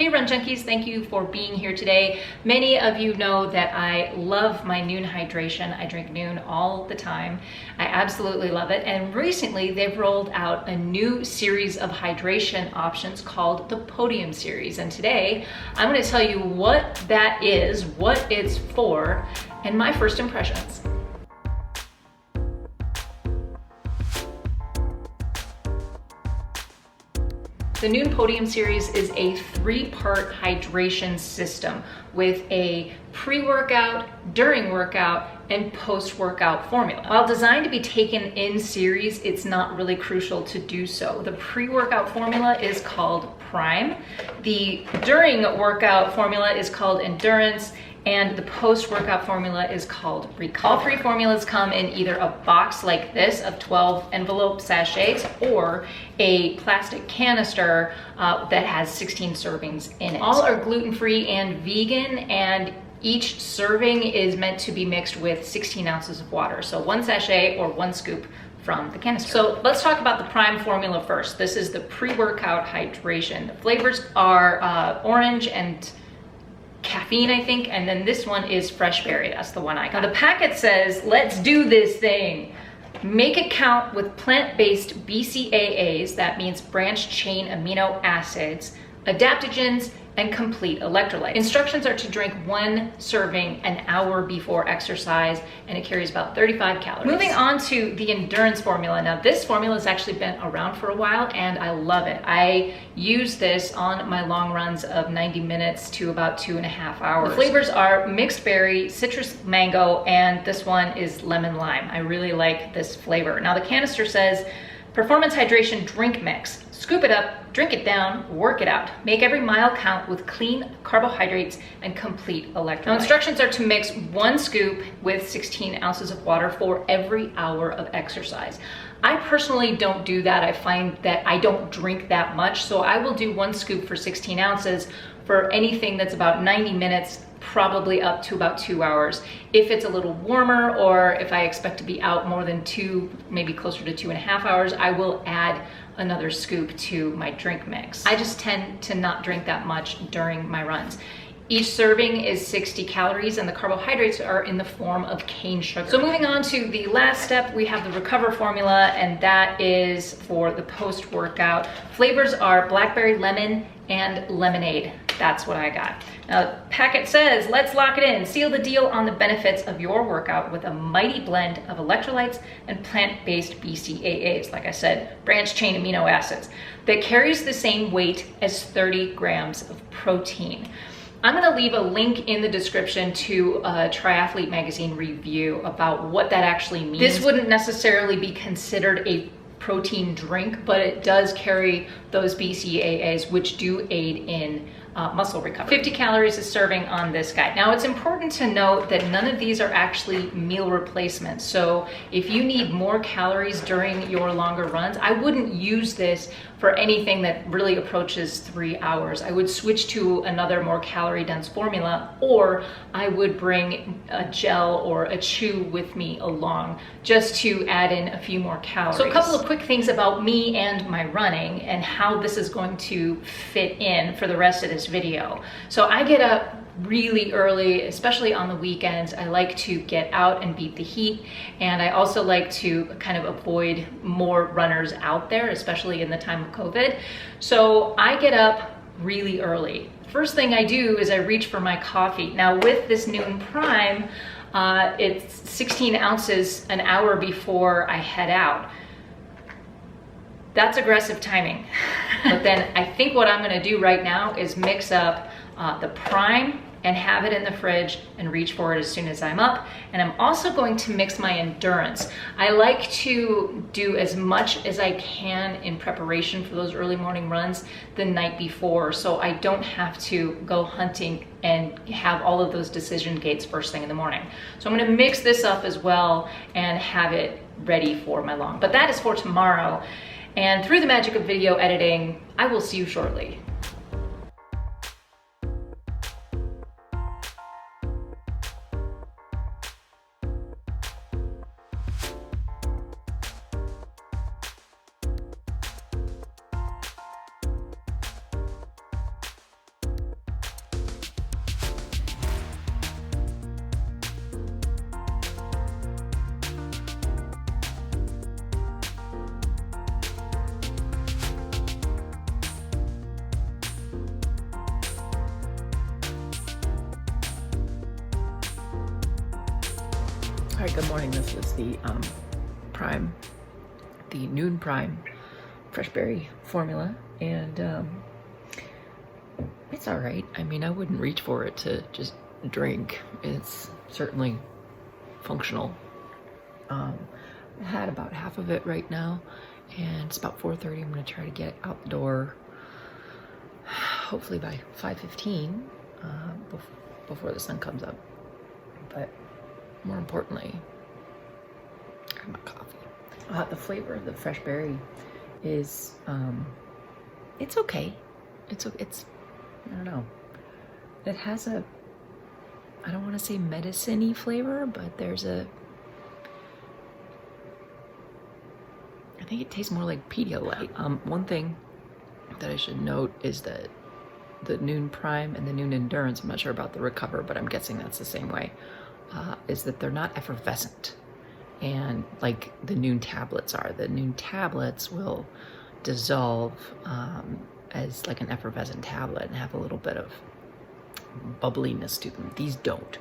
Hey Run Junkies, thank you for being here today. Many of you know that I love my Nuun hydration. I drink Nuun all the time. I absolutely love it. And recently they've rolled out a new series of hydration options called the Podium Series. And today I'm going to tell you what that is, what it's for, and my first impressions. The Nuun Podium Series is a 3-part hydration system with a pre-workout, during workout, and post-workout formula. While designed to be taken in series, it's not really crucial to do so. The pre-workout formula is called Prime. The during workout formula is called Endurance, and the post-workout formula is called Recover. All 3 formulas come in either a box like this of 12 envelope sachets or a plastic canister that has 16 servings in it. All are gluten-free and vegan, and each serving is meant to be mixed with 16 ounces of water. So 1 sachet or 1 scoop from the canister. So let's talk about the Prime formula first. This is the pre-workout hydration. The flavors are orange and caffeine, I think, and then this one is fresh berry. That's the one I got. Now the packet says, let's do this thing. Make it count with plant-based BCAAs, that means branched chain amino acids, adaptogens, and complete electrolytes. Instructions are to drink 1 serving an hour before exercise, and it carries about 35 calories. Moving on to the Endurance formula. Now this formula has actually been around for a while and I love it. I use this on my long runs of 90 minutes to about 2.5 hours. The flavors are mixed berry, citrus mango, and this one is lemon lime. I really like this flavor. Now the canister says, performance hydration drink mix. Scoop it up, drink it down, work it out. Make every mile count with clean carbohydrates and complete electrolytes. Now instructions are to mix 1 scoop with 16 ounces of water for every hour of exercise. I personally don't do that. I find that I don't drink that much, so I will do 1 scoop for 16 ounces for anything that's about 90 minutes, probably up to about 2 hours. If it's a little warmer or if I expect to be out more than 2, maybe closer to 2.5 hours, I will add another scoop to my drink mix. I just tend to not drink that much during my runs. Each serving is 60 calories and the carbohydrates are in the form of cane sugar. So moving on to the last step, we have the Recover formula, and that is for the post-workout. Flavors are blackberry lemon and lemonade. That's what I got. Now the packet says, let's lock it in. Seal the deal on the benefits of your workout with a mighty blend of electrolytes and plant-based BCAAs, like I said, branched chain amino acids, that carries the same weight as 30 grams of protein. I'm gonna leave a link in the description to a Triathlete magazine review about what that actually means. This wouldn't necessarily be considered a protein drink, but it does carry those BCAAs, which do aid in muscle recovery. 50 calories is serving on this guide. Now it's important to note that none of these are actually meal replacements. So if you need more calories during your longer runs, I wouldn't use this for anything that really approaches 3 hours. I would switch to another more calorie dense formula, or I would bring a gel or a chew with me along just to add in a few more calories. So a couple of quick things about me and my running and how this is going to fit in for the rest of this video. So I get up really early, especially on the weekends. I like to get out and beat the heat, and I also like to kind of avoid more runners out there, especially in the time of COVID. So I get up really early. First thing I do is I reach for my coffee. Now with this Nuun Prime, it's 16 ounces an hour before I head out. That's aggressive timing. But then I think what I'm gonna do right now is mix up the Prime and have it in the fridge and reach for it as soon as I'm up. And I'm also going to mix my Endurance. I like to do as much as I can in preparation for those early morning runs the night before, so I don't have to go hunting and have all of those decision gates first thing in the morning. So I'm gonna mix this up as well and have it ready for my long. But that is for tomorrow. And through the magic of video editing, I will see you shortly. right, good morning. This is the Prime, the Nuun Prime fresh berry formula, and it's all right. I mean, I wouldn't reach for it to just drink. It's certainly functional. I had about half of it right now, and it's about 4:30. I'm gonna try to get out the door, hopefully by 5:15, before the sun comes up. But more importantly, I have my coffee. The flavor of the fresh berry is, it's okay. It's, I don't know. It has a, I don't want to say medicine-y flavor, but there's a, I think it tastes more like Pedialyte. One thing that I should note is that the Nuun Prime and the Nuun Endurance, I'm not sure about the Recover, but I'm guessing that's the same way, is that they're not effervescent. And like the Nuun tablets are. The Nuun tablets will dissolve as like an effervescent tablet and have a little bit of bubbliness to them. These don't.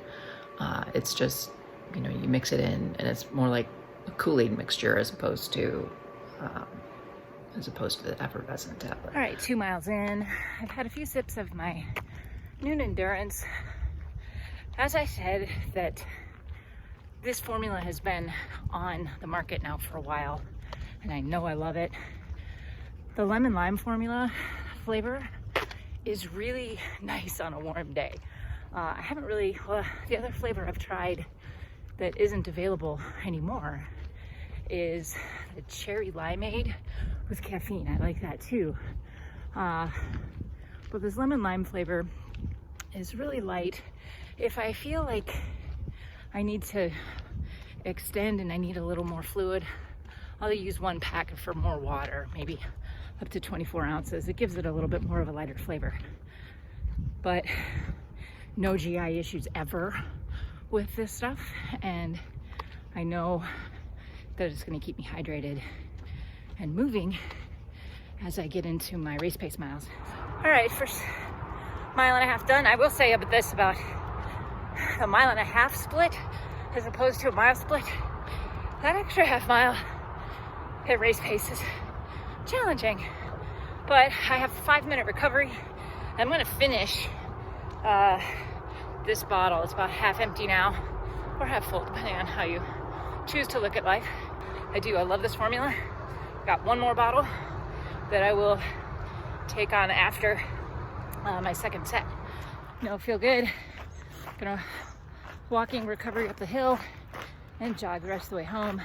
It's just, you know, you mix it in and it's more like a Kool-Aid mixture as opposed to the effervescent tablet. All right, 2 miles in. I've had a few sips of my Nuun Endurance. As I said, that this formula has been on the market now for a while, and I know I love it. The lemon lime formula flavor is really nice on a warm day. I haven't really, well, the other flavor I've tried that isn't available anymore is the cherry limeade with caffeine. I like that too. But this lemon lime flavor is really light. If I feel like I need to extend and I need a little more fluid, I'll use one pack for more water, maybe up to 24 ounces. It gives it a little bit more of a lighter flavor. But no GI issues ever with this stuff, and I know that it's going to keep me hydrated and moving as I get into my race pace miles. All right, first mile and a half done. I will say about this about a mile and a half split as opposed to a mile split. That extra half mile at race pace is challenging, but I have a 5-minute recovery. I'm gonna finish this bottle. It's about half empty now, or half full, depending on how you choose to look at life. I love this formula. Got one more bottle that I will take on after my second set. You know, feel good. Gonna walking recovery up the hill and jog the rest of the way home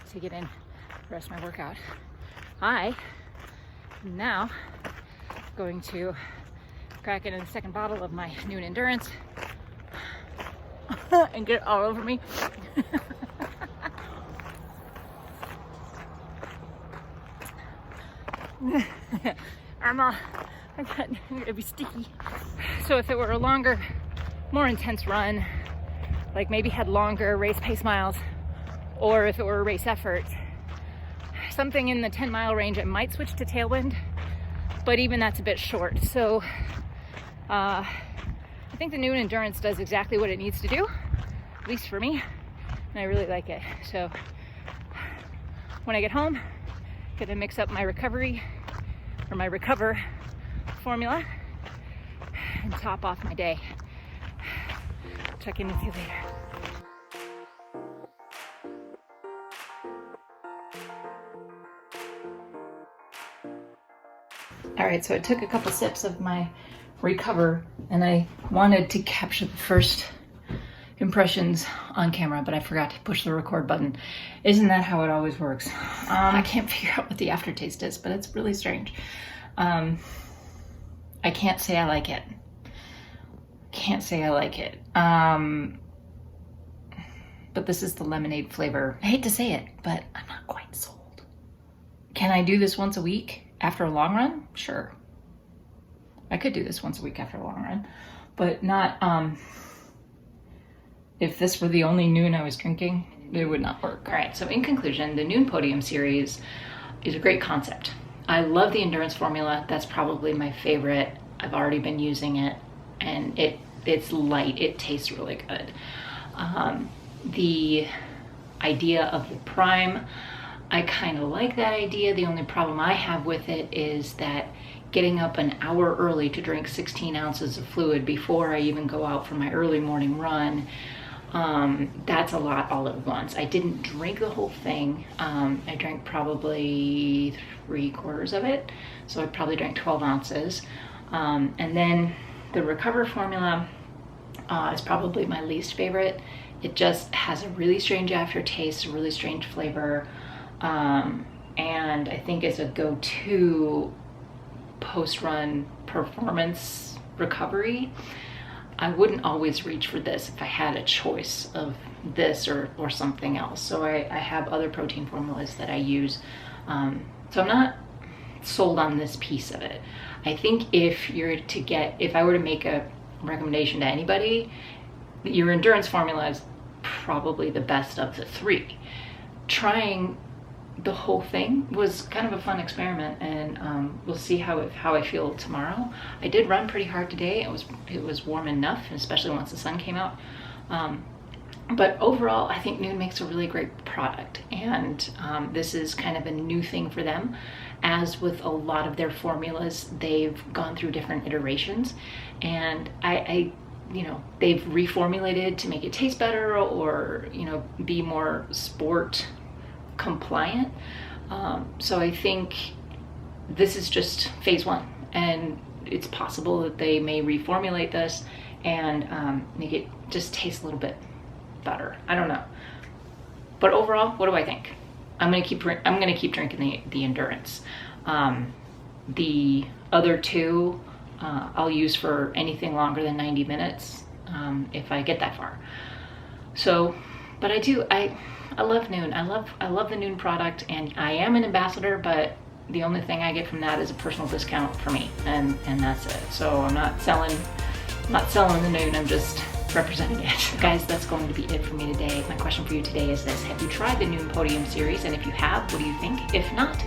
to get in the rest of my workout. I am now going to crack into the second bottle of my Nuun Endurance and get it all over me. I'm gonna be sticky. So if it were a longer, more intense run, like maybe had longer race pace miles, or if it were a race effort, something in the 10-mile range, I might switch to tailwind, but even that's a bit short. So I think the Nuun Endurance does exactly what it needs to do, at least for me, and I really like it. So when I get home, gonna mix up my recovery or my Recover formula and top off my day. Check in with you later. All right, so I took a couple sips of my Recover and I wanted to capture the first impressions on camera, but I forgot to push the record button. Isn't that how it always works? I can't figure out what the aftertaste is, but it's really strange. I can't say I like it. But this is the lemonade flavor. I hate to say it, but I'm not quite sold. Can I do this once a week after a long run? Sure. I could do this once a week after a long run, but not, if this were the only Nuun I was drinking, it would not work. All right, so in conclusion, the Nuun Podium Series is a great concept. I love the endurance formula. That's probably my favorite. I've already been using it, and it's light. It tastes really good. The idea of the Prime, I kind of like that idea. The only problem I have with it is that getting up an hour early to drink 16 ounces of fluid before I even go out for my early morning run, that's a lot all at once. I didn't drink the whole thing. I drank probably 3/4 of it, so I probably drank 12 ounces. And then the Recover formula is probably my least favorite. It just has a really strange aftertaste, a really strange flavor, and I think is a go-to post-run performance recovery. I wouldn't always reach for this if I had a choice of this or something else. So I have other protein formulas that I use. So I'm not sold on this piece of it. I think if I were to make a recommendation to anybody, your endurance formula is probably the best of the three. Trying the whole thing was kind of a fun experiment, and we'll see how I feel tomorrow. I did run pretty hard today. It was warm enough, especially once the sun came out. But overall, I think Nuun makes a really great product, and this is kind of a new thing for them. As with a lot of their formulas, they've gone through different iterations, and they've reformulated to make it taste better or be more sport compliant. So I think this is just phase one, and it's possible that they may reformulate this and make it just taste a little bit better. I don't know. But overall, what do I think? I'm gonna keep drinking the Endurance. The other two I'll use for anything longer than 90 minutes if I get that far. So, but I love Nuun. I love the Nuun product, and I am an ambassador, but the only thing I get from that is a personal discount for me, and that's it. So I'm not selling the Nuun, I'm just representing it. Guys, that's going to be it for me today. My question for you today is this: have you tried the Nuun Podium Series? And if you have, what do you think? If not,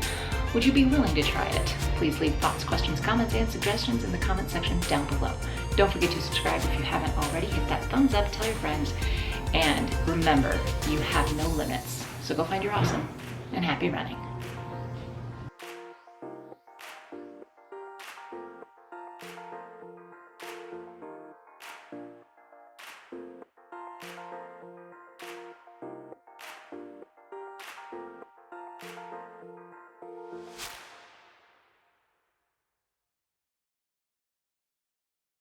would you be willing to try it? Please leave thoughts, questions, comments, and suggestions in the comment section down below. Don't forget to subscribe if you haven't already. Hit that thumbs up, tell your friends, and remember, you have no limits. So go find your awesome, and happy running.